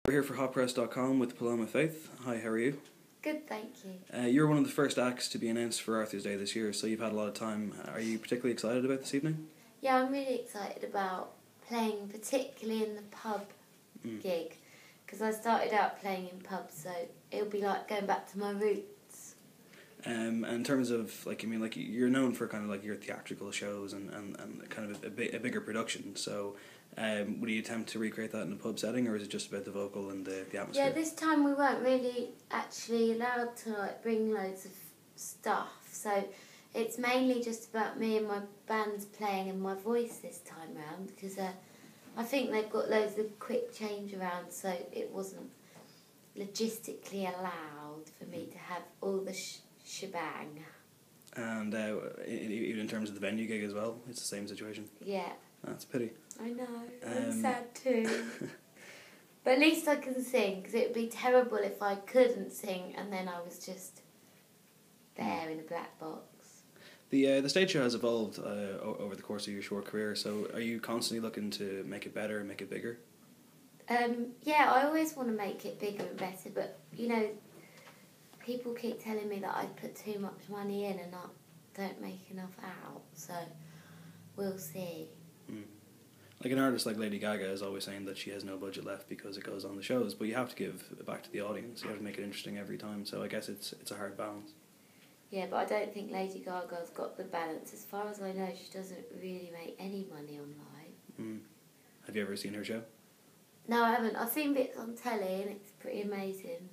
We're here for hotpress.com with Paloma Faith. Hi, how are you? Good, thank you. You're one of the first acts to be announced for Arthur's Day this year, so you've had a lot of time. Are you particularly excited about this evening? Yeah, I'm really excited about playing, particularly in the pub gig, because I started out playing in pubs, so it'll be like going back to my roots. And in terms of, you're known for kind of like your theatrical shows and kind of a bigger production, so would you attempt to recreate that in a pub setting, or is it just about the vocal and the atmosphere? Yeah, this time we weren't really actually allowed to bring loads of stuff, so it's mainly just about me and my band's playing and my voice this time round, because I think they've got loads of quick change around, so it wasn't logistically allowed for me to have all the shebang. And even in terms of the venue gig as well, it's the same situation? Yeah. That's a pity. I know, I'm sad too. But at least I can sing, because it would be terrible if I couldn't sing and then I was just there in a black box. The stage show has evolved over the course of your short career, so are you constantly looking to make it better and make it bigger? Yeah, I always want to make it bigger and better, but, people keep telling me that I put too much money in and I don't make enough out, so we'll see. Like an artist like Lady Gaga is always saying that she has no budget left because it goes on the shows, but you have to give back to the audience. You have to make it interesting every time, so I guess it's a hard balance. Yeah, but I don't think Lady Gaga's got the balance. As far as I know, she doesn't really make any money online. Have you ever seen her show? No, I haven't. I've seen bits on telly and it's pretty amazing.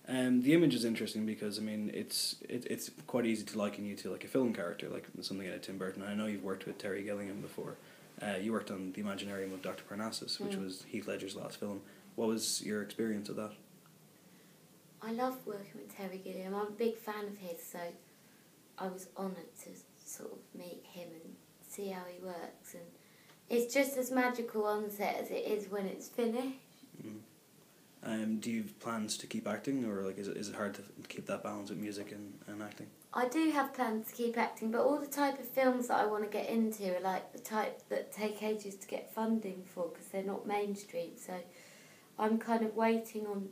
The image is interesting because, it's quite easy to liken you to like a film character, like something out of Tim Burton. I know you've worked with Terry Gilliam before. You worked on The Imaginarium of Dr. Parnassus, which was Heath Ledger's last film. What was your experience of that? I love working with Terry Gilliam. I'm a big fan of his, so I was honoured to sort of meet him and see how he works. And it's just as magical on set as it is when it's finished. Do you have plans to keep acting, or is it hard to keep that balance with music and acting? I do have plans to keep acting, but all the type of films that I want to get into are like the type that take ages to get funding for because they're not mainstream. So I'm kind of waiting on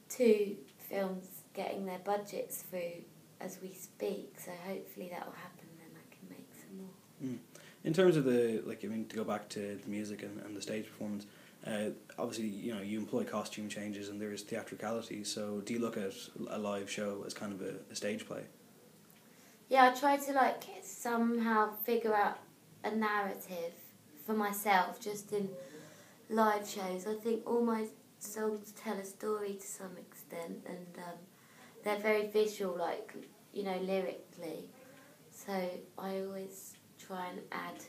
2 films getting their budgets through as we speak. So hopefully that will happen, then I can make some more. In terms of to go back to the music and the stage performance, obviously, you employ costume changes and there is theatricality, so do you look at a live show as kind of a stage play? Yeah, I try to somehow figure out a narrative for myself just in live shows. I think all my songs tell a story to some extent, and they're very visual, lyrically. So I always try and add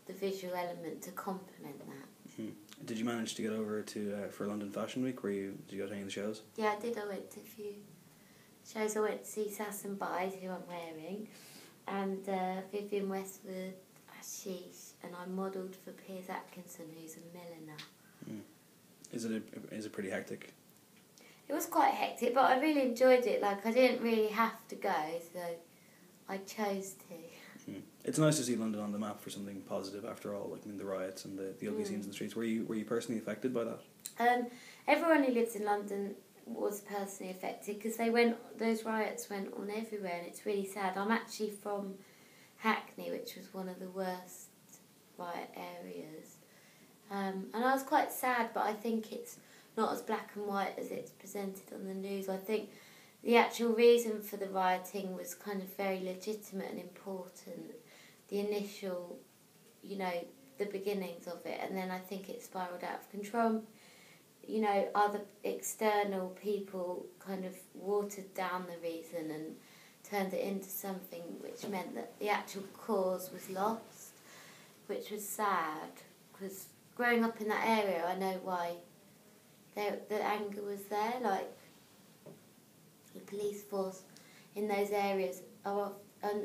the visual element to complement that. Did you manage to get over to for London Fashion Week? Did you go to any of the shows? Yeah, I did. I went to a few shows. I went to see Sass and Bide, who I'm wearing, and Vivienne Westwood, Ashish, and I modelled for Piers Atkinson, who's a milliner. Is it pretty hectic? It was quite hectic, but I really enjoyed it. I didn't really have to go, so I chose to. It's nice to see London on the map for something positive after all, the riots and the ugly scenes in the streets. Were you personally affected by that? Everyone who lives in London was personally affected because those riots went on everywhere, and it's really sad. I'm actually from Hackney, which was one of the worst riot areas. And I was quite sad, but I think it's not as black and white as it's presented on the news. I think the actual reason for the rioting was kind of very legitimate and important. The initial, the beginnings of it, and then I think it spiralled out of control. Other external people kind of watered down the reason and turned it into something which meant that the actual cause was lost, which was sad, because growing up in that area, I know why the anger was there. The police force in those areas are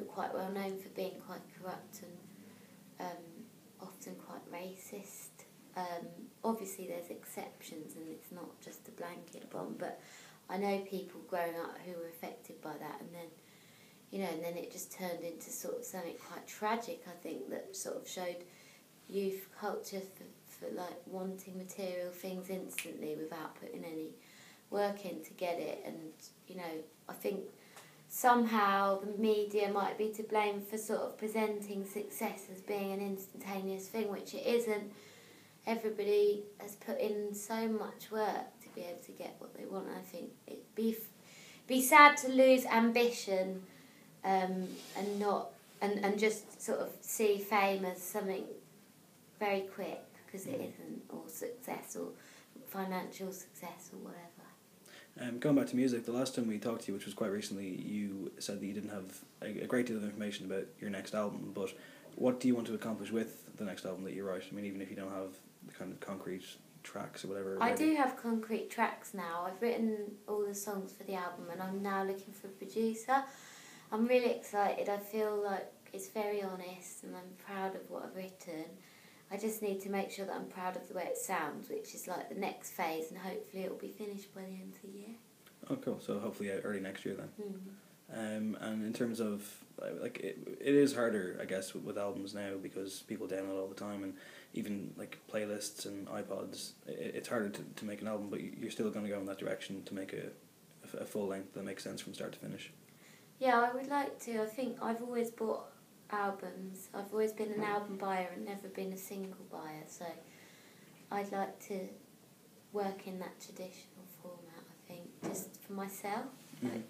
quite well known for being quite corrupt and often quite racist. Obviously there's exceptions and it's not just a blanket bomb, but I know people growing up who were affected by that, and then it just turned into sort of something quite tragic, I think, that sort of showed youth culture for like wanting material things instantly without putting any work in to get it. And you know, I think somehow the media might be to blame for sort of presenting success as being an instantaneous thing, which it isn't. Everybody has put in so much work to be able to get what they want. I think it'd be sad to lose ambition and just sort of see fame as something very quick, because it isn't, or success or financial success or whatever. Going back to music, the last time we talked to you, which was quite recently, you said that you didn't have a great deal of information about your next album, but what do you want to accomplish with the next album that you write? I mean, even if you don't have the kind of concrete tracks or whatever. I do have concrete tracks now. I've written all the songs for the album and I'm now looking for a producer. I'm really excited. I feel like it's very honest and I'm proud of what I've written. I just need to make sure that I'm proud of the way it sounds, which is like the next phase, and hopefully it will be finished by the end of the year. Oh, cool. So hopefully early next year then. Mm-hmm. And in terms of, like, it is harder, I guess, with albums now because people download all the time, and even like playlists and iPods, it's harder to make an album, but you're still going to go in that direction to make a full length that makes sense from start to finish. Yeah, I would like to. I think I've always bought albums. I've always been an album buyer and never been a single buyer, so I'd like to work in that traditional format, I think, just for myself. Mm-hmm.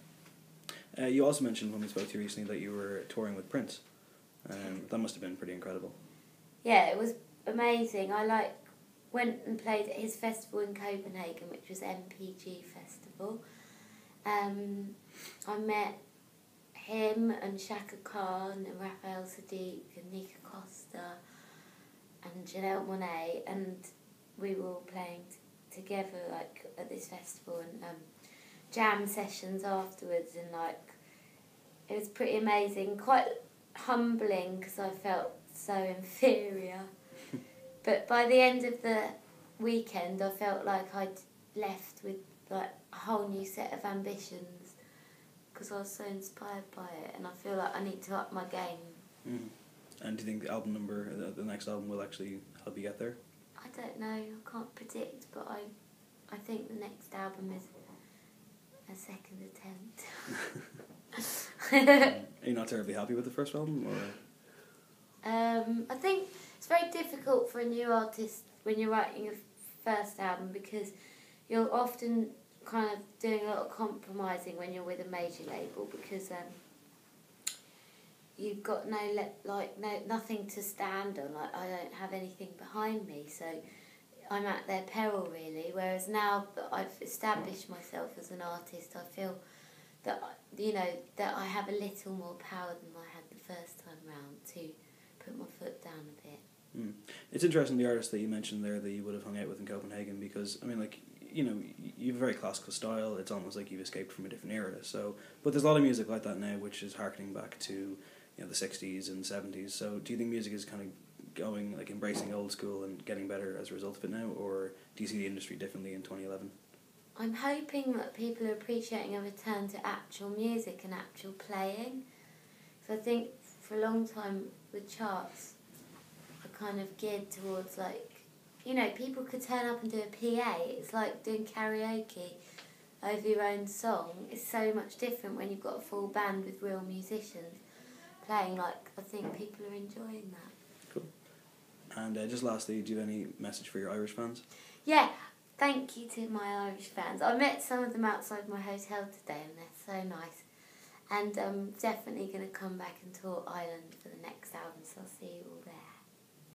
You also mentioned when we spoke to you recently that you were touring with Prince. That must have been pretty incredible. Yeah, it was amazing. I went and played at his festival in Copenhagen, which was MPG Festival. I met him and Shaka Khan and Raphael Sadiq and Nika Costa and Janelle Monáe, and we were all playing together like at this festival, and jam sessions afterwards, and like it was pretty amazing, quite humbling because I felt so inferior. But by the end of the weekend I felt like I'd left with like a whole new set of ambitions, because I was so inspired by it, and I feel like I need to up my game. Mm. And do you think the next album will actually help you get there? I don't know, I can't predict, but I think the next album is a second attempt. Are you not terribly happy with the first album, or? I think it's very difficult for a new artist when you're writing a first album, because you're often kind of doing a lot of compromising when you're with a major label, because you've got nothing to stand on. Like, I don't have anything behind me, so I'm at their peril really. Whereas now that I've established myself as an artist, I feel that that I have a little more power than I had the first time round to put my foot down a bit. Mm. It's interesting, the artist that you mentioned there that you would have hung out with in Copenhagen, because I mean, like, you know, you have a very classical style. It's almost like you've escaped from a different era. So, but there's a lot of music like that now, which is harkening back to, you know, the 60s and 70s. So, do you think music is kind of going, like, embracing old school and getting better as a result of it now, or do you see the industry differently in 2011? I'm hoping that people are appreciating a return to actual music and actual playing. So I think for a long time with charts, I kind of geared towards, like, you know, people could turn up and do a PA. It's like doing karaoke over your own song. It's so much different when you've got a full band with real musicians playing. Like, I think people are enjoying that. Cool. And just lastly, do you have any message for your Irish fans? Yeah, thank you to my Irish fans. I met some of them outside my hotel today, and they're so nice. And I'm definitely going to come back and tour Ireland for the next album, so I'll see you all there.